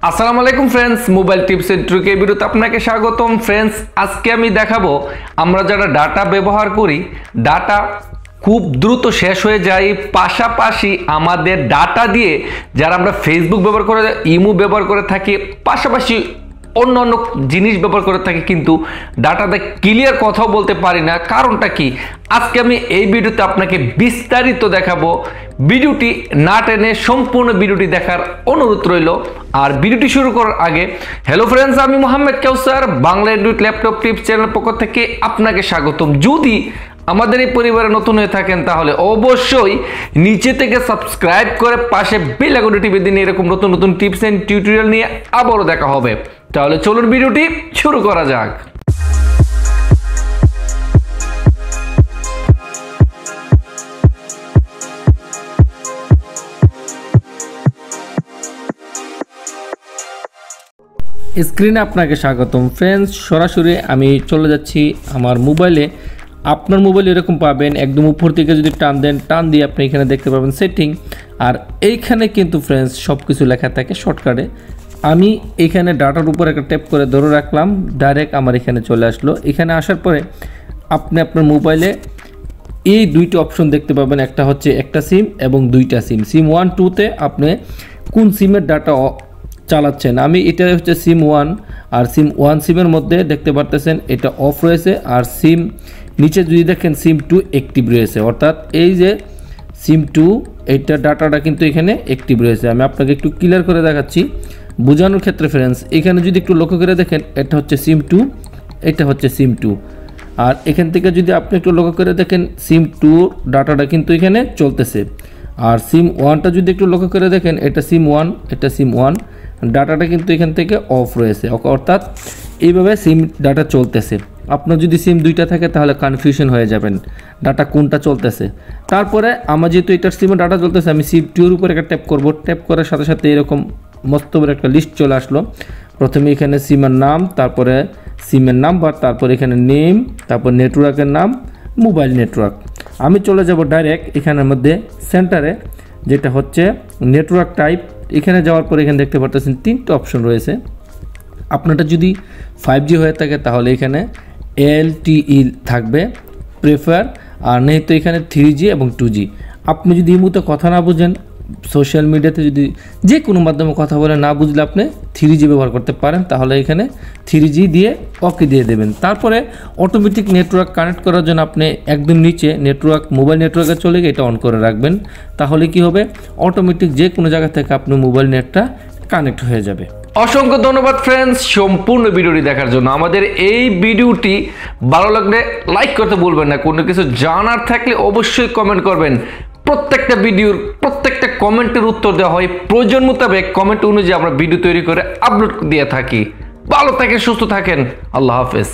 আসসালামু আলাইকুম friends, mobile tips and trick এই ভিডিওতে আপনাকে স্বাগতম। ফ্রেন্ডস, আজকে আমি দেখাবো আমরা যারা ডাটা ব্যবহার করি, ডাটা খুব দ্রুত শেষ হয়ে যায়, পাশাপাশি আমাদের ডাটা দিয়ে যারা আমরা ফেসবুক ব্যবহার করে, ইমো ব্যবহার করে থাকি, পাশাপাশি অন্য অন্য জিনিস ব্যবহার করে থাকি, কিন্তু ডাটাতে ক্লিয়ার কথাও বলতে পারি না। কারণটা কি, আজকে আমি এই ভিডিওতে আপনাকে বিস্তারিত দেখাবো। ভিডিওটি না টেনে সম্পূর্ণ ভিডিওটি দেখার অনুরোধ রইল। আর ভিডিওটি শুরু করার আগে, হ্যালো ফ্রেন্ডস, আমি মোহাম্মদ কাউসার, বাংলা এডুইট ল্যাপটপ টিপস চ্যানেল পক্ষ থেকে আপনাকে স্বাগতম। যদি আমাদের এই পরিবারে নতুন হয়ে থাকেন তাহলে অবশ্যই নিচে থেকে সাবস্ক্রাইব করে পাশে বেল আইকনটি টিপে দিন। এরকম নতুন নতুন টিপস এন্ড টিউটোরিয়াল নিয়ে আবারও দেখা হবে। তাহলে চলুন ভিডিওটি শুরু করা যাক। স্ক্রিনে আপনাকে স্বাগতম। ফ্রেন্ডস, সরাসরি আমি চলে যাচ্ছি আমার মোবাইলে। আপনার মোবাইলে এরকম পাবেন, একদম উপর থেকে যদি টান দেন, টান দিয়ে আপনি এখানে দেখতে পাবেন সেটিং। আর এইখানে কিন্তু ফ্রেন্ডস সব কিছু লেখা থাকে শর্টকাটে। আমি এখানে ডাটার উপর একটা ট্যাপ করে ধরে রাখলাম, ডাইরেক্ট আমার এখানে চলে আসলো। এখানে আসার পরে আপনি আপনার মোবাইলে এই দুইটা অপশন দেখতে পাবেন, একটা হচ্ছে একটা সিম এবং দুইটা সিম। সিম 1, 2তে আপনি কোন সিমের ডাটা চালাচ্ছেন। আমি এটা হচ্ছে সিম 1, আর সিম 1 সিমের মধ্যে দেখতে পারতেছেন এটা অফ রয়েছে, আর সিম নিচে যদি দেখেন সিম 2 অ্যাক্টিভ রয়েছে। অর্থাৎ এই যে সিম 2, এইটা ডাটাটা কিন্তু এখানে অ্যাক্টিভ রয়েছে। আমি আপনাকে একটু ক্লিয়ার করে দেখাচ্ছি বোঝানোর ক্ষেত্রে। ফ্রেন্ডস, এখানে যদি একটু লক্ষ্য করে দেখেন, এটা হচ্ছে সিম 2, এটা হচ্ছে সিম 2। আর এখান থেকে যদি আপনি একটু লক্ষ্য করে দেখেন, সিম 2 ডাটাটা কিন্তু এখানে চলতেছে। আর সিম 1টা যদি একটু লক্ষ্য করে দেখেন, এটা সিম 1, এটা সিম 1, ডাটাটা কিন্তু এখান থেকে অফ রয়েছে। অর্থাৎ এইভাবে সিম ডাটা চলতেছে। আপনার যদি সিম 2টা থাকে তাহলে কনফিউশন হয়ে যাবেন ডাটা কোনটা চলতেছে। তারপরে আমার যেহেতু এটার সিমে ডাটা চলতেছে, আমি সিম 2 এর উপর একটা ট্যাপ করব। ট্যাপ করার সাথে সাথে এরকম মস্ত বড় একটা লিস্ট চলে আসলো। প্রথমে এখানে সিমের নাম, তারপরে সিমের নাম্বার, তারপর এখানে নেম, তারপর নেটওয়ার্কের নাম, মোবাইল নেটওয়ার্ক। আমি চলে যাব ডাইরেক্ট এখানের মধ্যে সেন্টারে, যেটা হচ্ছে নেটওয়ার্ক টাইপ। এখানে যাওয়ার পর এখানে দেখতে পাচ্ছেন 3টা অপশন রয়েছে। আপনারটা যদি 5G হয়ে থাকে তাহলে এখানে LTE থাকবে, প্রেফার, আর নেই তো এখানে 3G এবং 2G। আপনি যদি এই মুহূর্তে কথা না বুঝেন, সোশ্যাল মিডিয়াতে যদি যে কোনো মাধ্যমে কথা বলে না বুঝলে আপনি 3G ব্যবহার করতে পারেন, তাহলে এখানে 3G দিয়ে ওকে দিয়ে দেবেন। তারপরে অটোমেটিক নেটওয়ার্ক কানেক্ট করার জন্য আপনি একদম নিচে নেটওয়ার্ক, মোবাইল নেটওয়ার্কে চলে গিয়ে এটা অন করে রাখবেন। তাহলে কি হবে, অটোমেটিক যে কোনো জায়গা থেকে আপনার মোবাইল নেটটা কানেক্ট হয়ে যাবে। অসংখ্য ধন্যবাদ ফ্রেন্ডস সম্পূর্ণ ভিডিওটি দেখার জন্য। আমাদের এই ভিডিওটি ভালো লাগলে লাইক করতে ভুলবেন না। কোনো কিছু জানার থাকলে অবশ্যই কমেন্ট করবেন। প্রত্যেকটা ভিডিওর প্রত্যেকটা কমেন্টের উত্তর দেওয়া হয়, প্রয়োজন মোতাবেক কমেন্ট অনুযায়ী আমরা ভিডিও তৈরি করে আপলোড দিয়ে থাকি। ভালো থাকেন, সুস্থ থাকেন, আল্লাহ হাফেজ।